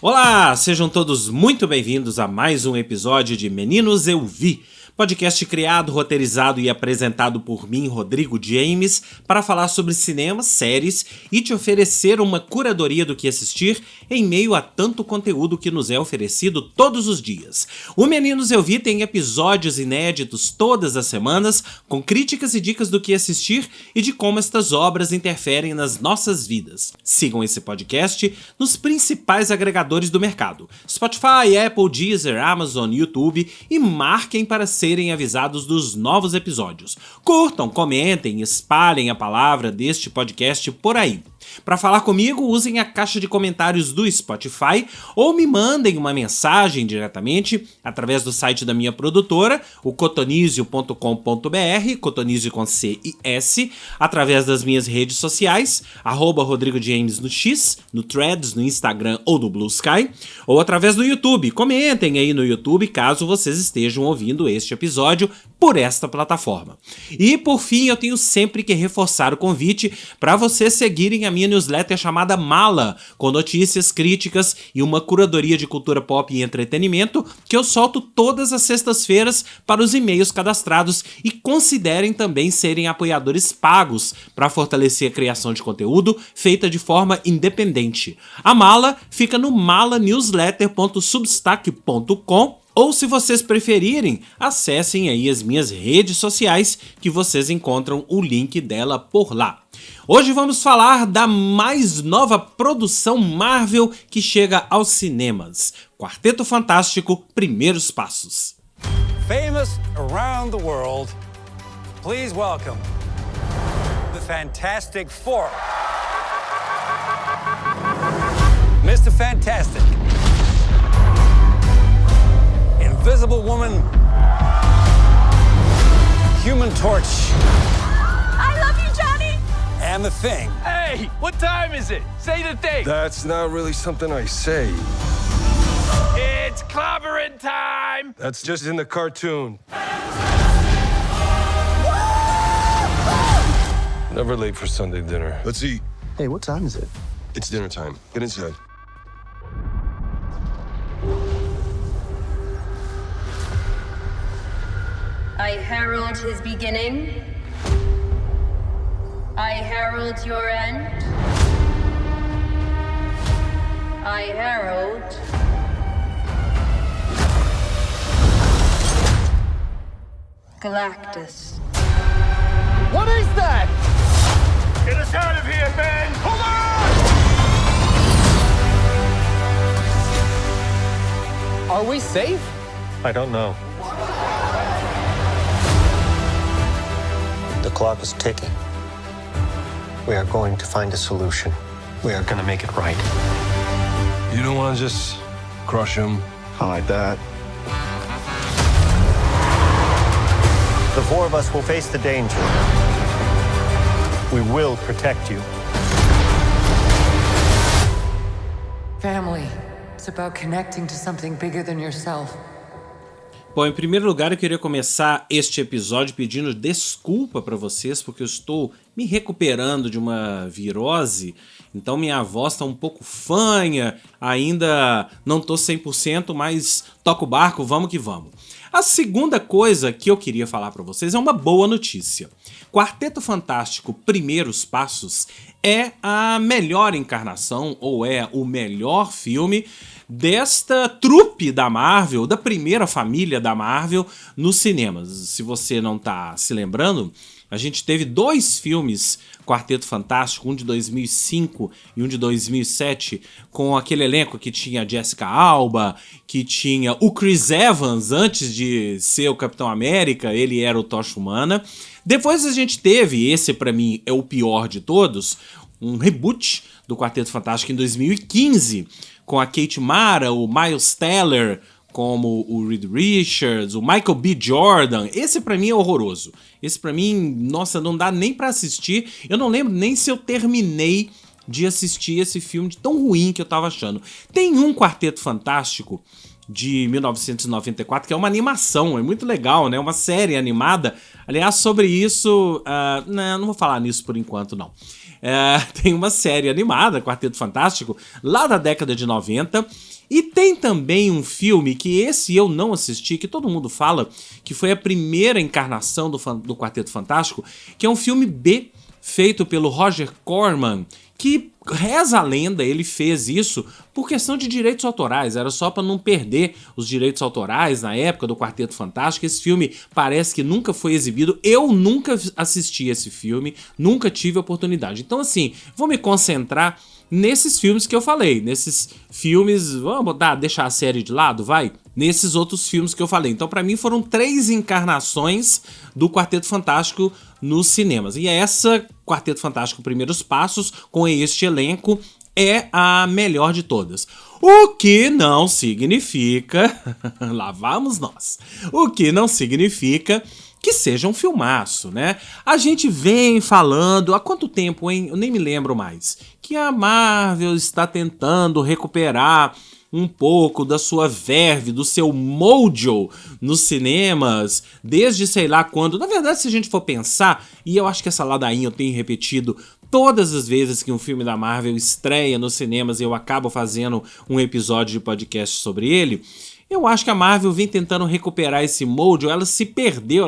Olá, sejam todos muito bem-vindos a mais um episódio de Meninos Eu Vi, podcast criado, roteirizado e apresentado por mim, Rodrigo James, para falar sobre cinema, séries e te oferecer uma curadoria do que assistir em meio a tanto conteúdo que nos é oferecido todos os dias. O Meninos Eu Vi tem episódios inéditos todas as semanas, com críticas e dicas do que assistir e de como estas obras interferem nas nossas vidas. Sigam esse podcast nos principais agregadores do mercado: Spotify, Apple, Deezer, Amazon, YouTube, e marquem para serem avisados dos novos episódios. Curtam, comentem, espalhem a palavra deste podcast por aí. Para falar comigo, usem a caixa de comentários do Spotify ou me mandem uma mensagem diretamente através do site da minha produtora, o cotonizio.com.br, cotonizio com C e S, através das minhas redes sociais, @Rodrigo James no X, no Threads, no Instagram ou no Blue Sky, ou através do YouTube. Comentem aí no YouTube caso vocês estejam ouvindo este episódio por esta plataforma. E por fim, eu tenho sempre que reforçar o convite para vocês seguirem a minha newsletter chamada Mala, com notícias, críticas e uma curadoria de cultura pop e entretenimento que eu solto todas as sextas-feiras para os e-mails cadastrados, e considerem também serem apoiadores pagos para fortalecer a criação de conteúdo feita de forma independente. A Mala fica no malanewsletter.substack.com, ou se vocês preferirem, acessem aí as minhas redes sociais que vocês encontram o link dela por lá. Hoje vamos falar da mais nova produção Marvel que chega aos cinemas: Quarteto Fantástico, Primeiros Passos. Famous around the world, please welcome the Fantastic Four. Mr. Fantastic, Invisible Woman, Human Torch, I love you, Johnny! and The Thing. Hey, what time is it? Say the thing. That's not really something I say. It's clobbering time. That's just in the cartoon. Never late for Sunday dinner. Let's eat. Hey, what time is it? It's dinner time. Get inside. I herald his beginning. I herald your end. I herald Galactus. What is that? Get us out of here, Ben! Hold on! Are we safe? I don't know. The clock is ticking. We are going to find a solution. We are going to make it right. You don't want to just crush him? I like that. The four of us will face the danger. We will protect you. Family. It's about connecting to something bigger than yourself. Bom, em primeiro lugar, eu queria começar este episódio pedindo desculpa para vocês, porque eu estou me recuperando de uma virose, então minha voz está um pouco fanha, ainda não estou 100%, mas toca o barco, vamos que vamos. A segunda coisa que eu queria falar para vocês é uma boa notícia. Quarteto Fantástico, Primeiros Passos é a melhor encarnação, ou é o melhor filme desta trupe da Marvel, da primeira família da Marvel nos cinemas. Se você não tá se lembrando, a gente teve dois filmes Quarteto Fantástico, um de 2005 e um de 2007, com aquele elenco que tinha a Jessica Alba, que tinha o Chris Evans, antes de ser o Capitão América, ele era o Tocha Humana. Depois a gente teve, esse pra mim é o pior de todos, um reboot do Quarteto Fantástico em 2015, com a Kate Mara, o Miles Teller como o Reed Richards, o Michael B. Jordan. Esse pra mim é horroroso. Esse pra mim, nossa, não dá nem pra assistir. Eu não lembro nem se eu terminei de assistir esse filme de tão ruim que eu tava achando. Tem um Quarteto Fantástico de 1994, que é uma animação, é muito legal, né? Uma série animada. Aliás, sobre isso, não vou falar nisso por enquanto, não. tem uma série animada, Quarteto Fantástico, lá da década de 90. E tem também um filme que esse eu não assisti, que todo mundo fala que foi a primeira encarnação do Quarteto Fantástico, que é um filme B, feito pelo Roger Corman, que reza a lenda, ele fez isso por questão de direitos autorais, era só para não perder os direitos autorais na época do Quarteto Fantástico. Esse filme parece que nunca foi exibido, eu nunca assisti esse filme, nunca tive a oportunidade. Então assim, vou me concentrar nesses filmes que eu falei, nesses filmes, vamos deixar a série de lado, vai? Nesses outros filmes que eu falei. Então pra mim foram 3 encarnações do Quarteto Fantástico nos cinemas. E essa, Quarteto Fantástico Primeiros Passos, com este elenco, é a melhor de todas. O que não significa... lá vamos nós. O que não significa que seja um filmaço, né? A gente vem falando, há quanto tempo, hein? Eu nem me lembro mais, que a Marvel está tentando recuperar um pouco da sua verve, do seu mojo nos cinemas, desde sei lá quando. Na verdade, se a gente for pensar, e eu acho que essa ladainha eu tenho repetido todas as vezes que um filme da Marvel estreia nos cinemas e eu acabo fazendo um episódio de podcast sobre ele, eu acho que a Marvel vem tentando recuperar esse mojo, ela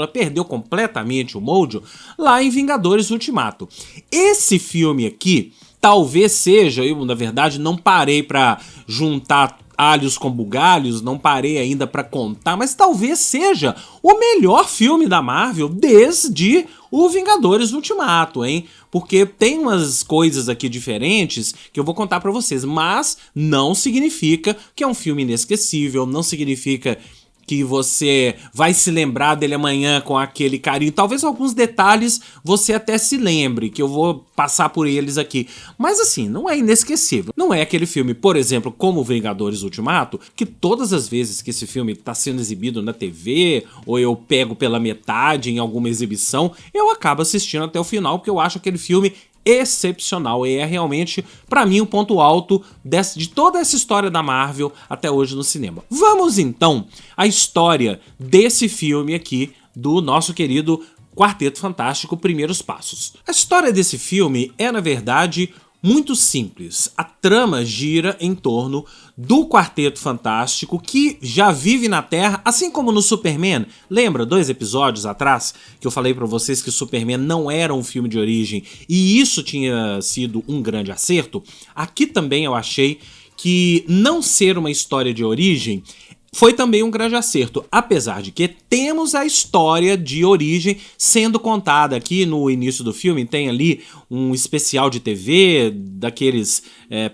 perdeu completamente o mojo lá em Vingadores Ultimato. Esse filme aqui talvez seja, eu na verdade não parei pra juntar alhos com bugalhos, não parei ainda pra contar, mas talvez seja o melhor filme da Marvel desde o Vingadores Ultimato, hein? Porque tem umas coisas aqui diferentes que eu vou contar pra vocês, mas não significa que é um filme inesquecível, não significa que você vai se lembrar dele amanhã com aquele carinho. Talvez alguns detalhes você até se lembre, que eu vou passar por eles aqui. Mas assim, não é inesquecível. Não é aquele filme, por exemplo, como Vingadores Ultimato, que todas as vezes que esse filme está sendo exibido na TV, ou eu pego pela metade em alguma exibição, eu acabo assistindo até o final, porque eu acho aquele filme excepcional e é realmente, pra mim, um ponto alto de toda essa história da Marvel até hoje no cinema. Vamos então à história desse filme aqui do nosso querido Quarteto Fantástico Primeiros Passos. A história desse filme é, na verdade, muito simples. A trama gira em torno do Quarteto Fantástico que já vive na Terra, assim como no Superman. Lembra 2 episódios atrás que eu falei pra vocês que o Superman não era um filme de origem e isso tinha sido um grande acerto? Aqui também eu achei que não ser uma história de origem foi também um grande acerto, apesar de que temos a história de origem sendo contada aqui no início do filme. Tem ali um especial de TV, daqueles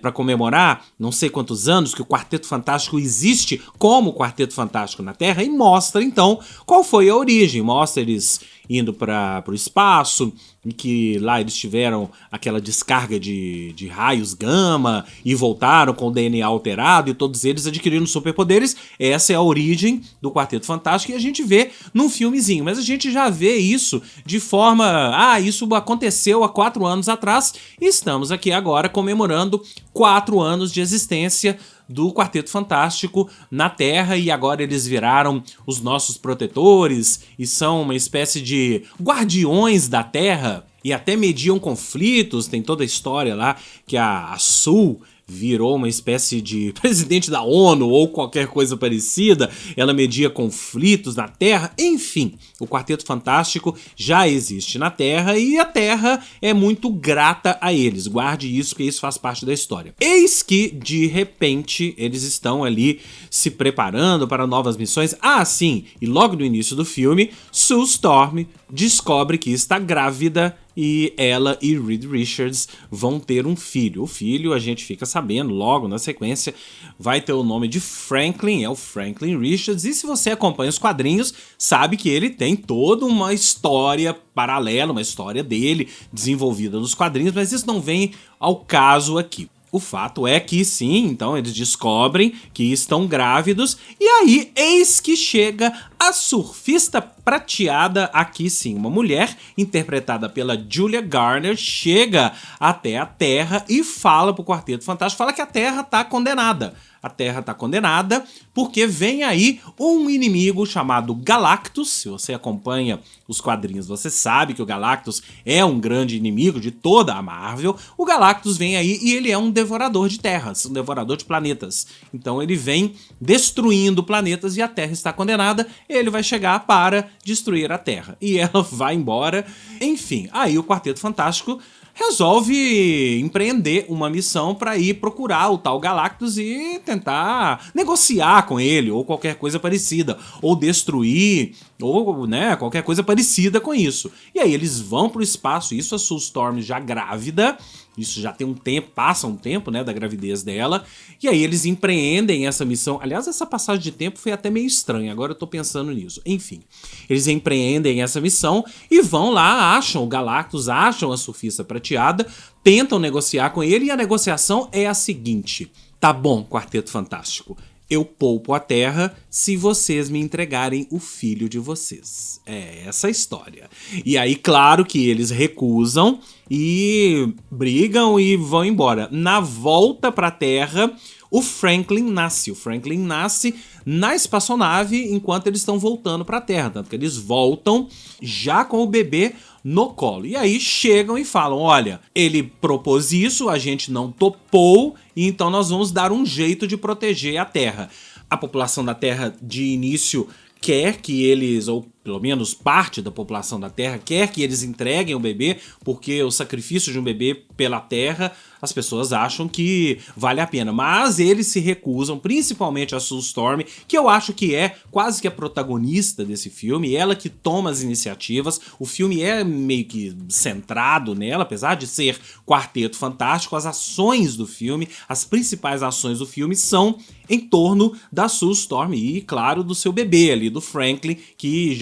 para comemorar não sei quantos anos que o Quarteto Fantástico existe como Quarteto Fantástico na Terra, e mostra então qual foi a origem, mostra eles indo para o espaço, e que lá eles tiveram aquela descarga de raios gama e voltaram com o DNA alterado e todos eles adquirindo superpoderes. Essa é a origem do Quarteto Fantástico e a gente vê num filmezinho, mas a gente já vê isso de forma... isso aconteceu há 4 anos atrás e estamos aqui agora comemorando 4 anos de existência do Quarteto Fantástico na Terra, e agora eles viraram os nossos protetores e são uma espécie de guardiões da Terra e até mediam conflitos. Tem toda a história lá que a Sul virou uma espécie de presidente da ONU ou qualquer coisa parecida, ela media conflitos na Terra, enfim, o Quarteto Fantástico já existe na Terra e a Terra é muito grata a eles, guarde isso, porque isso faz parte da história. Eis que, de repente, eles estão ali se preparando para novas missões. Sim, e logo no início do filme, Sue Storm descobre que está grávida e ela e Reed Richards vão ter um filho. O filho, a gente fica sabendo, logo na sequência, vai ter o nome de Franklin, é o Franklin Richards, e se você acompanha os quadrinhos, sabe que ele tem toda uma história paralela, uma história dele desenvolvida nos quadrinhos, mas isso não vem ao caso aqui. O fato é que sim, então eles descobrem que estão grávidos e aí eis que chega a surfista prateada, aqui sim, uma mulher interpretada pela Julia Garner, chega até a Terra e fala pro Quarteto Fantástico, fala que a Terra tá condenada. a Terra tá condenada, porque vem aí um inimigo chamado Galactus. Se você acompanha os quadrinhos, você sabe que o Galactus é um grande inimigo de toda a Marvel. O Galactus vem aí e ele é um devorador de terras, um devorador de planetas. Então ele vem destruindo planetas e a Terra está condenada. Ele vai chegar para destruir a Terra e ela vai embora. Enfim, aí o Quarteto Fantástico resolve empreender uma missão para ir procurar o tal Galactus e tentar negociar com ele, ou qualquer coisa parecida, ou destruir, ou né, qualquer coisa parecida com isso. E aí eles vão pro espaço, isso a Sue Storm já grávida, isso já tem um tempo, passa um tempo, né, da gravidez dela, e aí eles empreendem essa missão. Aliás, essa passagem de tempo foi até meio estranha, agora eu tô pensando nisso. Enfim, eles empreendem essa missão e vão lá, acham o Galactus, acham a Surfista Prateada, tentam negociar com ele e a negociação é a seguinte: tá bom, Quarteto Fantástico, eu poupo a Terra se vocês me entregarem o filho de vocês. É essa a história. E aí, claro que eles recusam e brigam e vão embora. Na volta pra Terra, o Franklin nasce. O Franklin nasce na espaçonave enquanto eles estão voltando pra Terra. Tanto que eles voltam já com o bebê no colo. E aí chegam e falam: olha, ele propôs isso, a gente não topou, e então nós vamos dar um jeito de proteger a Terra. A população da Terra de início quer que eles, ou pelo menos parte da população da Terra, quer que eles entreguem o bebê, porque o sacrifício de um bebê pela Terra, as pessoas acham que vale a pena. Mas eles se recusam, principalmente a Sue Storm, que eu acho que é quase que a protagonista desse filme, ela que toma as iniciativas. O filme é meio que centrado nela, apesar de ser Quarteto Fantástico, as ações do filme, as principais ações do filme são em torno da Sue Storm e, claro, do seu bebê ali, do Franklin, que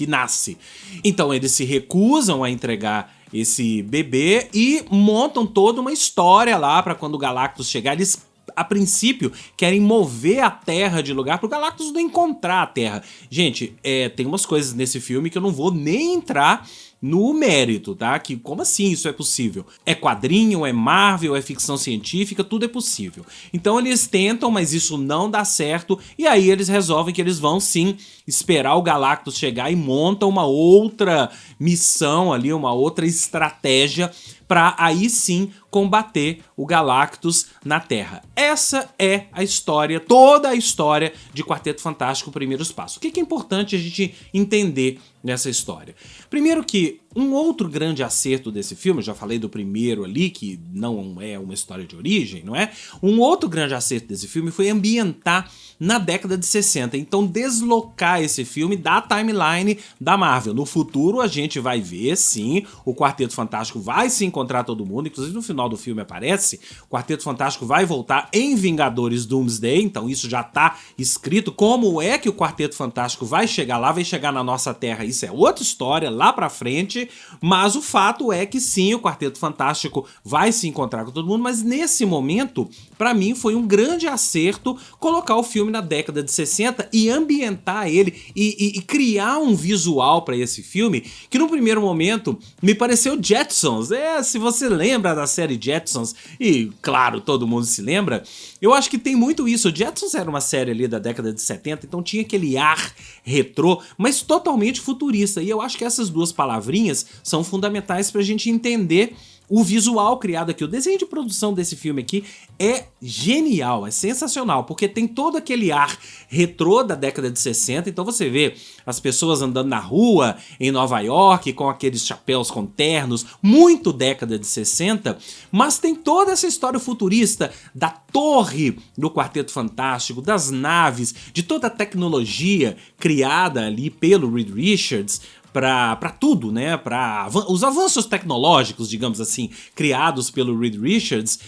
nasce. Então eles se recusam a entregar esse bebê e montam toda uma história lá para quando o Galactus chegar. Eles, a princípio, querem mover a Terra de lugar para o Galactus não encontrar a Terra. Gente, tem umas coisas nesse filme que eu não vou nem entrar no mérito, tá? Que como assim isso é possível? É quadrinho, é Marvel, é ficção científica, tudo é possível. Então eles tentam, mas isso não dá certo, e aí eles resolvem que eles vão sim esperar o Galactus chegar e montam uma outra missão ali, uma outra estratégia para aí sim combater o Galactus na Terra. Essa é a história, toda a história de Quarteto Fantástico Primeiros Passos. O que é importante a gente entender nessa história? Primeiro que um outro grande acerto desse filme, eu já falei do primeiro ali, que não é uma história de origem, não é? Um outro grande acerto desse filme foi ambientar na década de 60, então deslocar esse filme da timeline da Marvel. No futuro a gente vai ver, sim, o Quarteto Fantástico vai se encontrar todo mundo, inclusive no final do filme aparece, o Quarteto Fantástico vai voltar em Vingadores Doomsday, então isso já tá escrito. Como é que o Quarteto Fantástico vai chegar lá, vai chegar na nossa Terra, isso é outra história lá pra frente, mas o fato é que sim, o Quarteto Fantástico vai se encontrar com todo mundo, mas nesse momento, pra mim, foi um grande acerto colocar o filme na década de 60 e ambientar ele e criar um visual pra esse filme que no primeiro momento me pareceu Jetsons. Se você lembra da série Jetsons, e claro, todo mundo se lembra, eu acho que tem muito isso. O Jetsons era uma série ali da década de 70, então tinha aquele ar retrô, mas totalmente futurista, e eu acho que essas duas palavrinhas são fundamentais pra gente entender o visual criado aqui. O desenho de produção desse filme aqui é genial, é sensacional, porque tem todo aquele ar retrô da década de 60, então você vê as pessoas andando na rua em Nova York com aqueles chapéus com ternos, muito década de 60, mas tem toda essa história futurista da torre do Quarteto Fantástico, das naves, de toda a tecnologia criada ali pelo Reed Richards, para tudo, né? Para os avanços tecnológicos, digamos assim, criados pelo Reed Richards,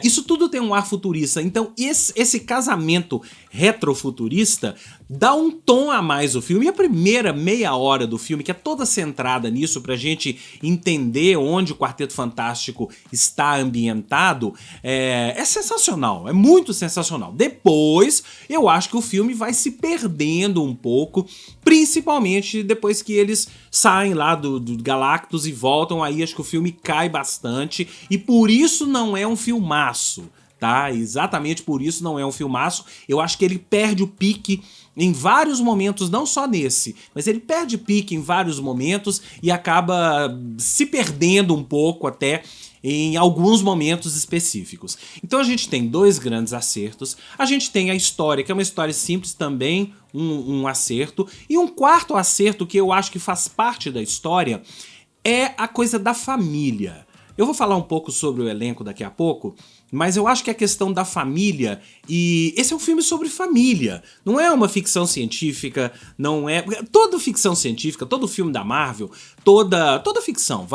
isso tudo tem um ar futurista. Então esse casamento retrofuturista dá um tom a mais ao filme. E a primeira meia hora do filme, que é toda centrada nisso, pra gente entender onde o Quarteto Fantástico está ambientado, é sensacional, é muito sensacional. Depois, eu acho que o filme vai se perdendo um pouco, principalmente depois que eles saem lá do Galactus e voltam, aí acho que o filme cai bastante, e por isso não é um filmaço. tá? Exatamente por isso não é um filmaço. Eu acho que ele perde o pique em vários momentos, não só nesse, mas ele perde pique em vários momentos e acaba se perdendo um pouco até em alguns momentos específicos. Então a gente tem 2 grandes acertos, a gente tem a história, que é uma história simples também, um acerto, e um quarto acerto que eu acho que faz parte da história é a coisa da família. Eu vou falar um pouco sobre o elenco daqui a pouco, mas eu acho que a questão da família, e esse é um filme sobre família, não é uma ficção científica, não é... Toda ficção científica, todo filme da Marvel, toda ficção,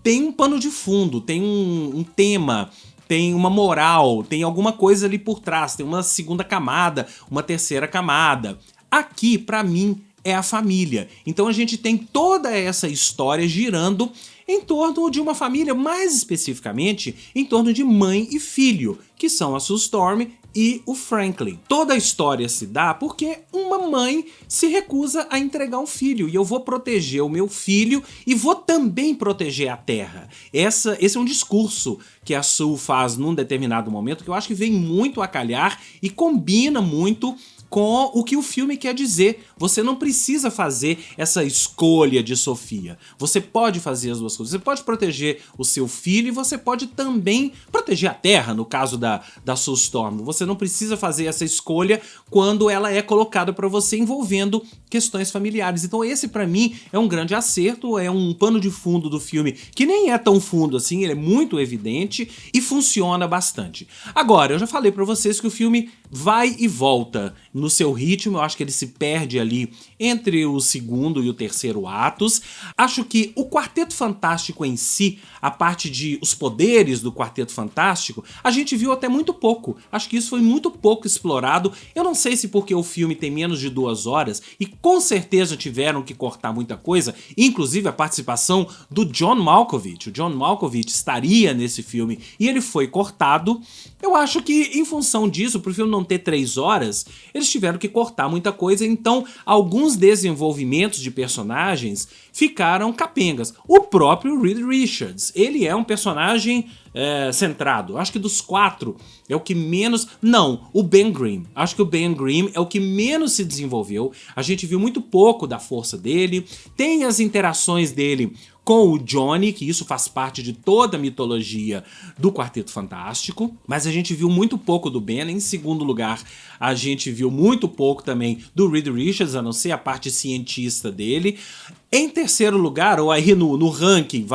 tem um pano de fundo, tem um tema, tem uma moral, tem alguma coisa ali por trás, tem uma segunda camada, uma terceira camada. Aqui, pra mim, é a família. Então a gente tem toda essa história girando em torno de uma família, mais especificamente em torno de mãe e filho, que são a Sue Storm e o Franklin. Toda a história se dá porque uma mãe se recusa a entregar um filho, e eu vou proteger o meu filho e vou também proteger a Terra. Esse é um discurso que a Sue faz num determinado momento que eu acho que vem muito a calhar e combina muito com o que o filme quer dizer. Você não precisa fazer essa escolha de Sofia. Você pode fazer as duas coisas. Você pode proteger o seu filho e você pode também proteger a Terra, no caso da Sue Storm. Você não precisa fazer essa escolha quando ela é colocada para você envolvendo questões familiares. Então esse, pra mim, é um grande acerto, é um pano de fundo do filme que nem é tão fundo assim, ele é muito evidente e funciona bastante. Agora, eu já falei pra vocês que o filme vai e volta no seu ritmo, eu acho que ele se perde ali entre o segundo e o terceiro atos. Acho que o Quarteto Fantástico em si, a parte de os poderes do Quarteto Fantástico, a gente viu até muito pouco. Acho que isso foi muito pouco explorado. Eu não sei se porque o filme tem menos de 2 horas e com certeza tiveram que cortar muita coisa, inclusive a participação do John Malkovich. O John Malkovich estaria nesse filme e ele foi cortado. Eu acho que em função disso, pro filme não ter 3 horas, eles tiveram que cortar muita coisa, então alguns desenvolvimentos de personagens ficaram capengas. O próprio Reed Richards, ele é um personagem centrado. Acho que dos 4 é o que menos... Não, o Ben Grimm. Acho que o Ben Grimm é o que menos se desenvolveu. A gente viu muito pouco da força dele. Tem as interações dele com o Johnny, que isso faz parte de toda a mitologia do Quarteto Fantástico, mas a gente viu muito pouco do Ben. Em segundo lugar, a gente viu muito pouco também do Reed Richards, a não ser a parte cientista dele. Em terceiro lugar, ou aí no ranking,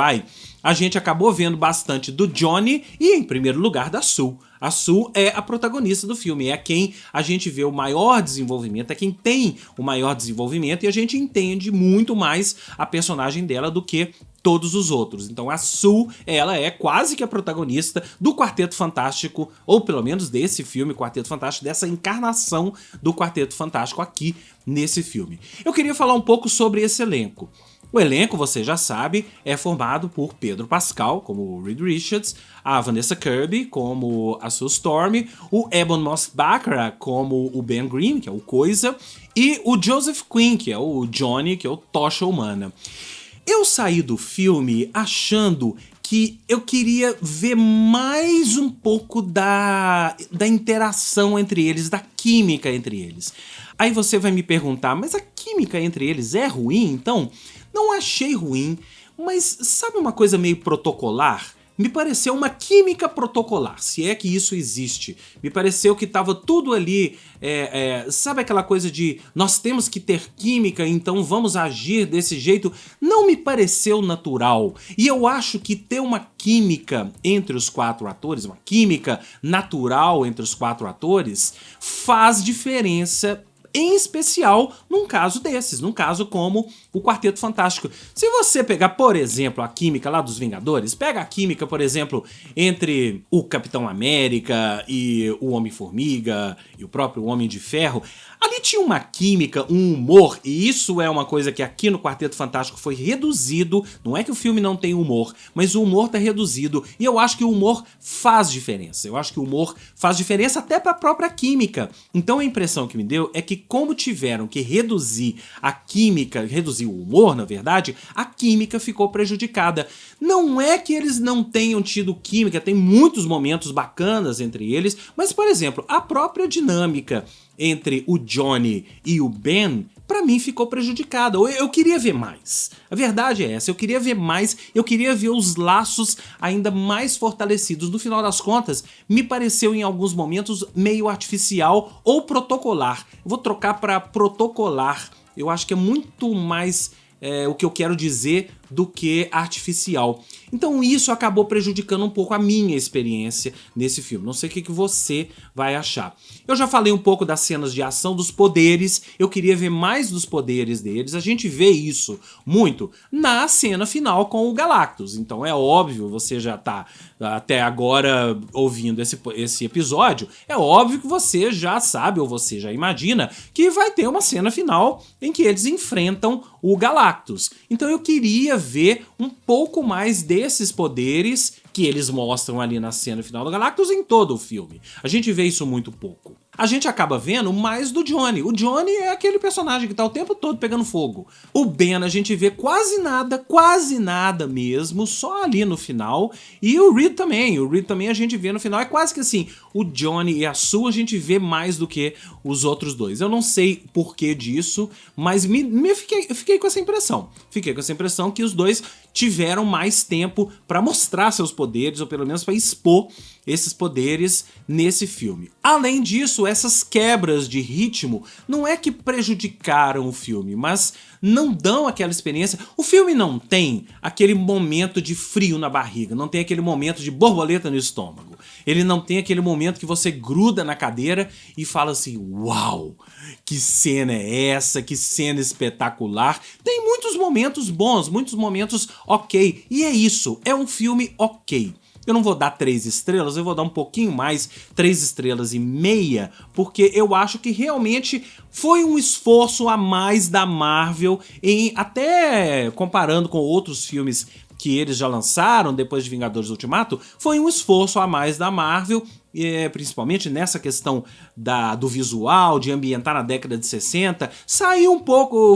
a gente acabou vendo bastante do Johnny e, em primeiro lugar, da Sue. A Sue é a protagonista do filme, é quem a gente vê o maior desenvolvimento, é quem tem o maior desenvolvimento e a gente entende muito mais a personagem dela do que todos os outros. Então a Sue, ela é quase que a protagonista do Quarteto Fantástico, ou pelo menos desse filme Quarteto Fantástico, dessa encarnação do Quarteto Fantástico aqui nesse filme. Eu queria falar um pouco sobre esse elenco. O elenco, você já sabe, é formado por Pedro Pascal, como o Reed Richards, a Vanessa Kirby, como a Sue Storm, o Ebon Moss-Bachrach, como o Ben Grimm, que é o Coisa, e o Joseph Quinn, que é o Johnny, que é o Tocha Humana. Eu saí do filme achando que eu queria ver mais um pouco da interação entre eles, da química entre eles. Aí você vai me perguntar, mas a química entre eles é ruim, então? Não achei ruim, mas sabe uma coisa meio protocolar? Me pareceu uma química protocolar, se é que isso existe. Me pareceu que tava tudo ali, sabe aquela coisa de nós temos que ter química, então vamos agir desse jeito? Não me pareceu natural. E eu acho que ter uma química entre os 4 atores, uma química natural entre os 4 atores, faz diferença, em especial num caso desses, num caso como o Quarteto Fantástico. Se você pegar, por exemplo, a química lá dos Vingadores, pega a química, por exemplo, entre o Capitão América e o Homem-Formiga e o próprio Homem de Ferro, ali tinha uma química, um humor, e isso é uma coisa que aqui no Quarteto Fantástico foi reduzido. Não é que o filme não tem humor, mas o humor tá reduzido, e eu acho que o humor faz diferença. Eu acho que o humor faz diferença até pra própria química. Então a impressão que me deu é que como tiveram que reduzir a química, reduzir e o humor, na verdade, a química ficou prejudicada. Não é que eles não tenham tido química, tem muitos momentos bacanas entre eles, mas, por exemplo, a própria dinâmica entre o Johnny e o Ben, pra mim ficou prejudicada. Eu queria ver mais. A verdade é essa, eu queria ver mais, eu queria ver os laços ainda mais fortalecidos. No final das contas, me pareceu em alguns momentos meio artificial ou protocolar. Eu vou trocar pra protocolar. Eu acho que é muito mais o que eu quero dizer do que artificial. Então isso acabou prejudicando um pouco a minha experiência nesse filme. Não sei o que você vai achar. Eu já falei um pouco das cenas de ação, dos poderes. Eu queria ver mais dos poderes deles. A gente vê isso muito na cena final com o Galactus. Então é óbvio, você já tá até agora ouvindo esse episódio, é óbvio que você já sabe ou você já imagina que vai ter uma cena final em que eles enfrentam o Galactus. Então eu queria ver um pouco mais desses poderes que eles mostram ali na cena final do Galactus em todo o filme. A gente vê isso muito pouco. A gente acaba vendo mais do Johnny. O Johnny é aquele personagem que tá o tempo todo pegando fogo. O Ben a gente vê quase nada mesmo, só ali no final. E o Reed também a gente vê no final. É quase que assim, o Johnny e a Sue a gente vê mais do que os outros dois. Eu não sei porquê disso, mas eu fiquei com essa impressão. Fiquei com essa impressão que os dois tiveram mais tempo pra mostrar seus poderes, ou pelo menos pra expor esses poderes nesse filme. Além disso, essas quebras de ritmo não é que prejudicaram o filme, mas não dão aquela experiência. O filme não tem aquele momento de frio na barriga, não tem aquele momento de borboleta no estômago. Ele não tem aquele momento que você gruda na cadeira e fala assim, uau, que cena é essa, que cena espetacular. Tem muitos momentos bons, muitos momentos ok, e é isso, é um filme ok. Eu não vou dar 3 estrelas, eu vou dar um pouquinho mais, 3 estrelas e meia, porque eu acho que realmente foi um esforço a mais da Marvel, até comparando com outros filmes que eles já lançaram depois de Vingadores Ultimato, foi um esforço a mais da Marvel, principalmente nessa questão do visual, de ambientar na década de 60,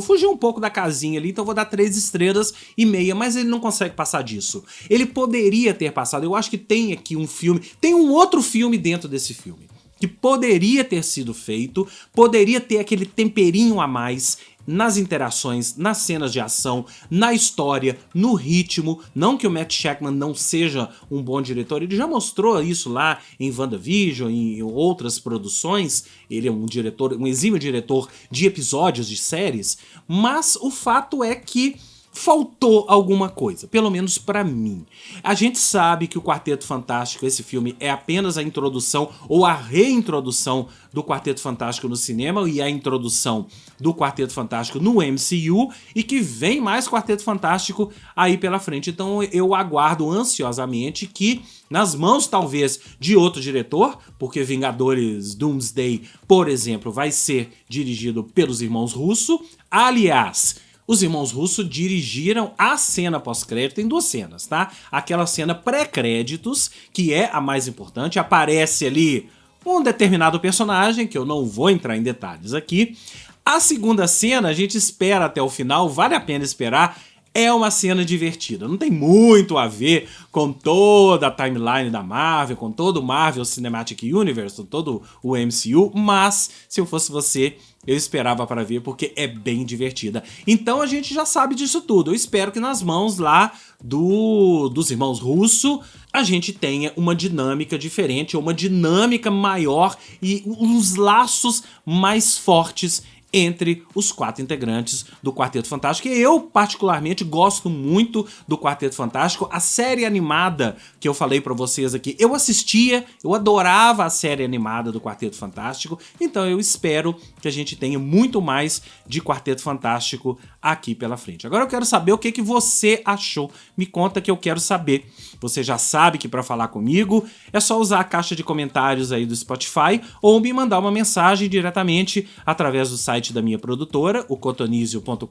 fugiu um pouco da casinha ali, então eu vou dar 3 estrelas e meia, mas ele não consegue passar disso. Ele poderia ter passado, eu acho que tem aqui um filme, tem um outro filme dentro desse filme, que poderia ter sido feito, poderia ter aquele temperinho a mais nas interações, nas cenas de ação, na história, no ritmo. Não que o Matt Shakman não seja um bom diretor, ele já mostrou isso lá em WandaVision, em outras produções, ele é um exímio diretor de episódios de séries, mas o fato é que faltou alguma coisa, pelo menos pra mim. A gente sabe que o Quarteto Fantástico, esse filme, é apenas a introdução ou a reintrodução do Quarteto Fantástico no cinema e a introdução do Quarteto Fantástico no MCU, e que vem mais Quarteto Fantástico aí pela frente. Então eu aguardo ansiosamente que, nas mãos talvez de outro diretor, porque Vingadores Doomsday, por exemplo, vai ser dirigido pelos irmãos Russo. Aliás, os irmãos Russo dirigiram a cena pós-crédito, tem 2 cenas, tá? Aquela cena pré-créditos, que é a mais importante, aparece ali um determinado personagem, que eu não vou entrar em detalhes aqui. A segunda cena, a gente espera até o final, vale a pena esperar, é uma cena divertida. Não tem muito a ver com toda a timeline da Marvel, com todo o Marvel Cinematic Universe, com todo o MCU, mas se eu fosse você, eu esperava para ver porque é bem divertida. Então a gente já sabe disso tudo. Eu espero que nas mãos lá dos irmãos Russo a gente tenha uma dinâmica diferente, uma dinâmica maior e uns laços mais fortes entre os 4 integrantes do Quarteto Fantástico. E eu, particularmente, gosto muito do Quarteto Fantástico. A série animada que eu falei pra vocês aqui, eu assistia, eu adorava a série animada do Quarteto Fantástico, então eu espero que a gente tenha muito mais de Quarteto Fantástico aqui pela frente. Agora eu quero saber o que você achou. Me conta que eu quero saber. Você já sabe que para falar comigo é só usar a caixa de comentários aí do Spotify ou me mandar uma mensagem diretamente através do site site da minha produtora, o cotonizio.com.br,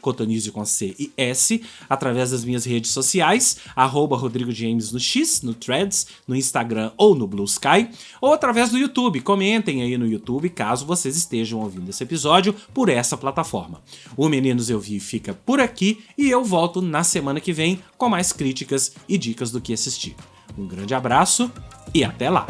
Cotonizio com C e S, através das minhas redes sociais, @Rodrigo James no X, no Threads, no Instagram ou no Blue Sky, ou através do YouTube. Comentem aí no YouTube caso vocês estejam ouvindo esse episódio por essa plataforma. O Meninos Eu Vi fica por aqui e eu volto na semana que vem com mais críticas e dicas do que assistir. Um grande abraço e até lá!